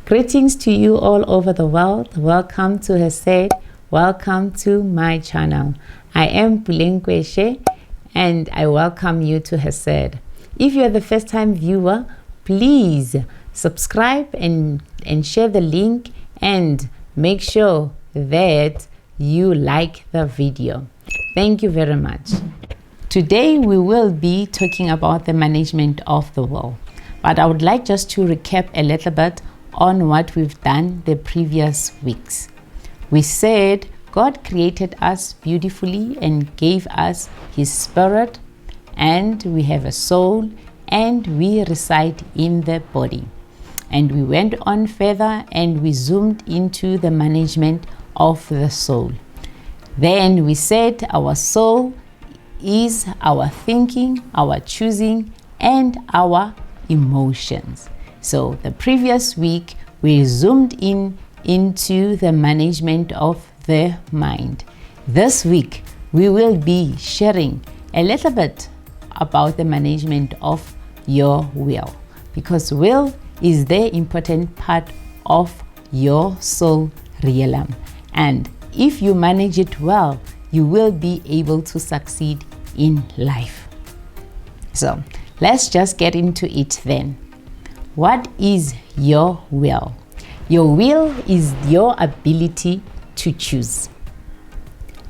Greetings to you all over the world. Welcome to Hesed. Welcome to my channel. I am Puleng Koeshe and I welcome you to Hesed. If you are the first time viewer, please subscribe and share the link and make sure that you like the video. Thank you very much. Today we will be talking about the management of the will, but I would like just to recap a little bit on what we've done the previous weeks. We said God created us beautifully and gave us His Spirit, and we have a soul and we reside in the body. And we went on further and we zoomed into the management of the soul. Then we said our soul is our thinking, our choosing, and our emotions. So the previous week we zoomed into the management of the mind. This week we will be sharing a little bit about the management of your will, because will is the important part of your soul realm, and if you manage it well, you will be able to succeed in life. So let's just get into it then. What is your will? Your will is your ability to choose.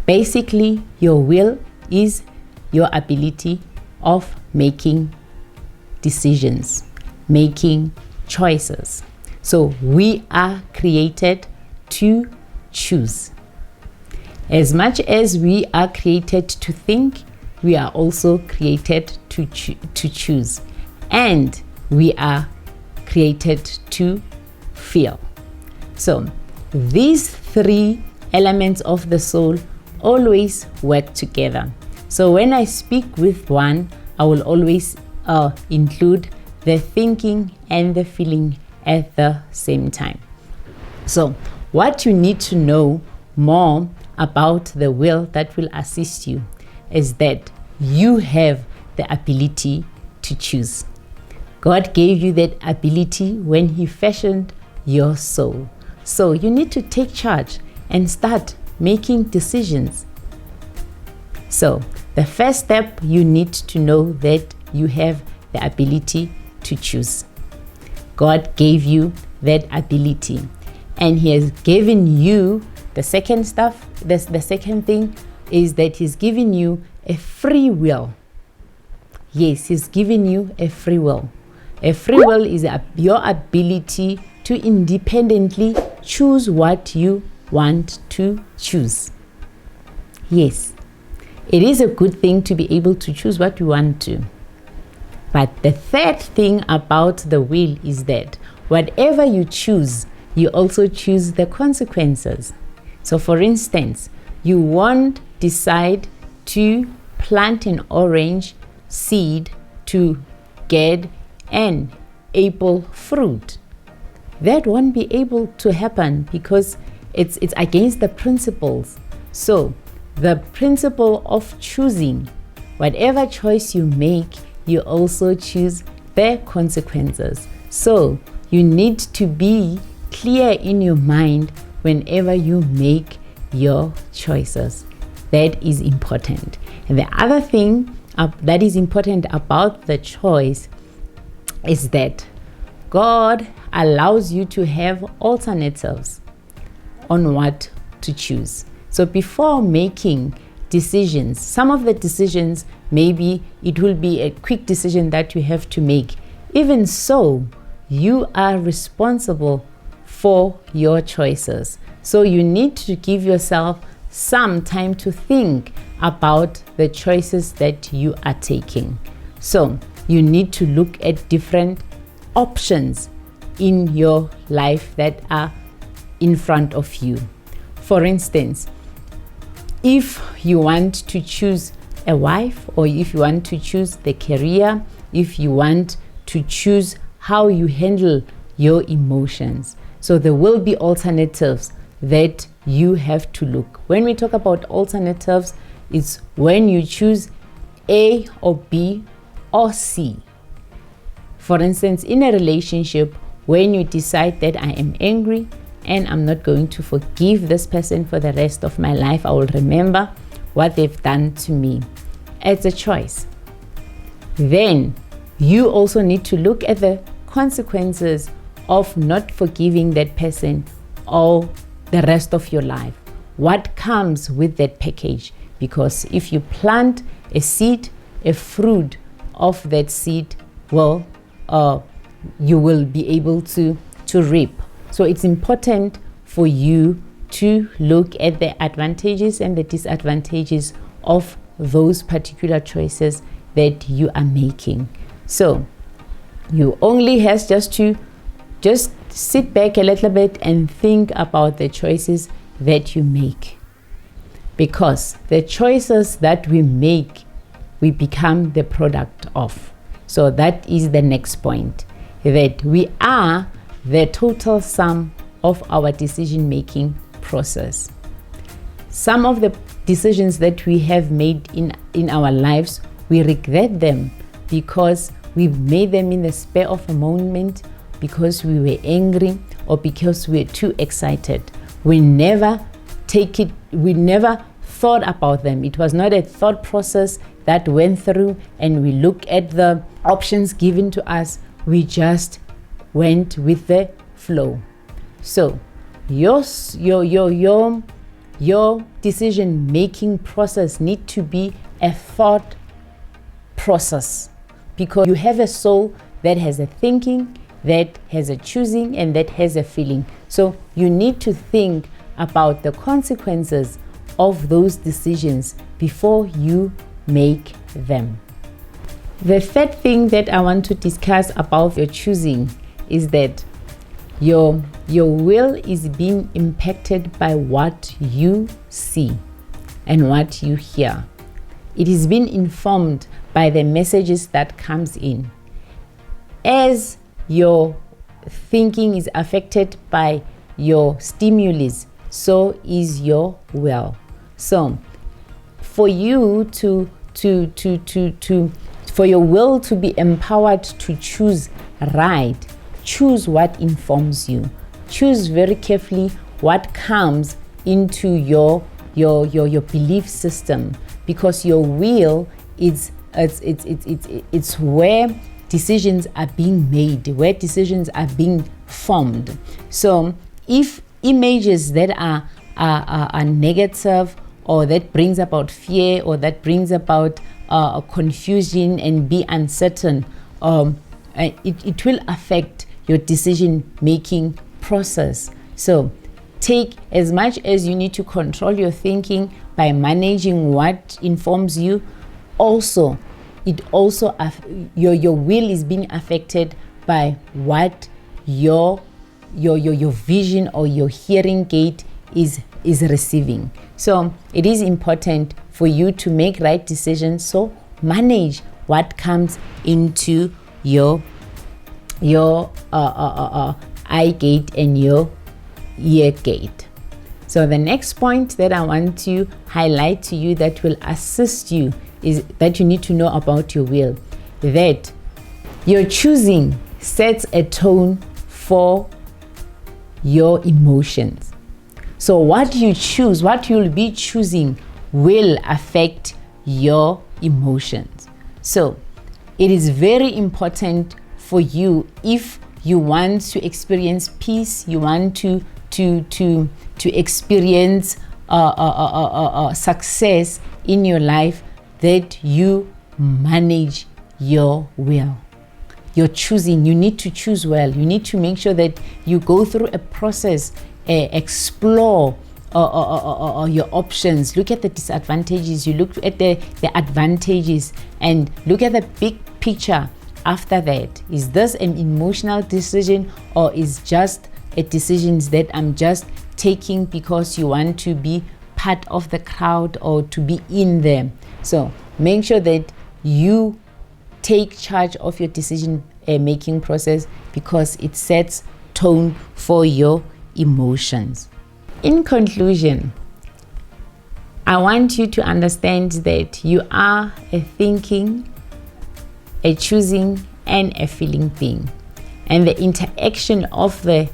Basically, your will is your ability of making decisions, making choices. So we are created to choose. As much as we are created to think, we are also created to choose, and we are created to feel. So these three elements of the soul always work together. So when I speak with one, I will always include the thinking and the feeling at the same time. So what you need to know more about the will that will assist you is that you have the ability to choose. God gave you that ability when He fashioned your soul. So you need to take charge and start making decisions. So the first step, you need to know that you have the ability to choose. God gave you that ability, and He has given you the second thing is that He's given you a free will. Yes, He's given you a free will. A free will is your ability to independently choose what you want to choose. Yes, it is a good thing to be able to choose what you want to. But the third thing about the will is that whatever you choose, you also choose the consequences. So for instance, you won't decide to plant an orange seed to get an apple fruit. That won't be able to happen because it's against the principles. So the principle of choosing, whatever choice you make, you also choose the consequences. So you need to be clear in your mind whenever you make your choices. That is important. And the other thing that is important about the choice is that God allows you to have alternatives on what to choose. So before making decisions, some of the decisions, maybe it will be a quick decision that you have to make. Even so, you are responsible for your choices. So you need to give yourself some time to think about the choices that you are taking. So you need to look at different options in your life that are in front of you. For instance, if you want to choose a wife, or if you want to choose the career, if you want to choose how you handle your emotions. So there will be alternatives that you have to look. When we talk about alternatives, it's when you choose A or B or C. For instance, in a relationship, when you decide that I am angry and I'm not going to forgive this person for the rest of my life, I will remember what they've done to me. It's a choice. Then you also need to look at the consequences of not forgiving that person all the rest of your life. What comes with that package? Because if you plant a seed, a fruit of that seed will you will be able to reap. So it's important for you to look at the advantages and the disadvantages of those particular choices that you are making. So you only have just to sit back a little bit and think about the choices that you make, because the choices that we make, we become the product of. So that is the next point, that we are the total sum of our decision making process. Some of the decisions that we have made in our lives, we regret them because we made them in the spur of a moment, because we were angry or because we were too excited. We never thought about them. It was not a thought process that went through and we looked at the options given to us. We just went with the flow. So your decision making process need to be a thought process, because you have a soul that has a thinking, that has a choosing, and that has a feeling. So you need to think about the consequences of those decisions before you make them. The third thing that I want to discuss about your choosing is that your will is being impacted by what you see and what you hear. It is being informed by the messages that comes in. As your thinking is affected by your stimulus, so is your will. So for you for your will to be empowered to choose right, choose what informs you. Choose very carefully what comes into your belief system, because your will it's where decisions are being made, where decisions are being formed. So if images that are negative, or that brings about fear, or that brings about confusion and be uncertain, it will affect your decision making process. So take as much as you need to control your thinking by managing what informs you. Also, your will is being affected by what your vision or your hearing gate is receiving. So it is important for you to make right decisions. So manage what comes into your eye gate and your ear gate. So the next point that I want to highlight to you that will assist you is that you need to know about your will, that your choosing sets a tone for your emotions. So what you choose, what you'll be choosing, will affect your emotions. So it is very important for you, if you want to experience peace, you want to experience success in your life, that you manage your will. Your choosing, you need to choose well. You need to make sure that you go through a process, explore your options, look at the disadvantages, you look at the advantages, and look at the big picture. After that, is this an emotional decision, or is just a decision that I'm just taking because you want to be part of the crowd or to be in there? So make sure that you take charge of your decision making process, because it sets tone for your emotions. In conclusion, I want you to understand that you are a thinking, a choosing, and a feeling being. And the interaction of the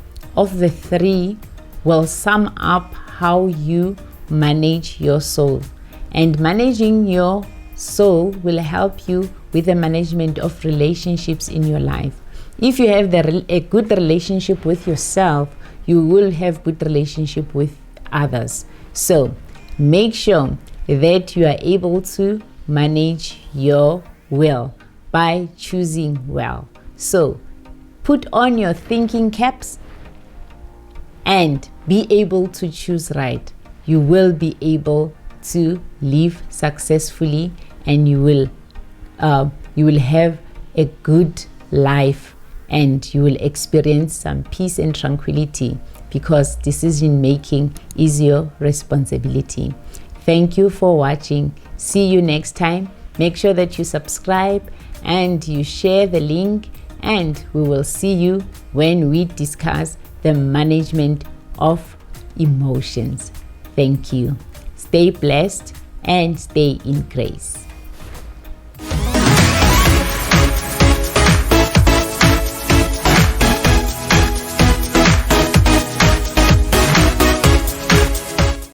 three will sum up how you manage your soul. And managing your soul will help you with the management of relationships in your life. If you have a good relationship with yourself, you will have good relationship with others. So make sure that you are able to manage your will by choosing well. So put on your thinking caps and be able to choose right. You will be able to live successfully, and you will have a good life, and you will experience some peace and tranquility, because decision making is your responsibility. Thank you for watching. See you next time. Make sure that you subscribe and you share the link, and we will see you when we discuss the management of emotions. Thank you. Stay blessed and stay in grace.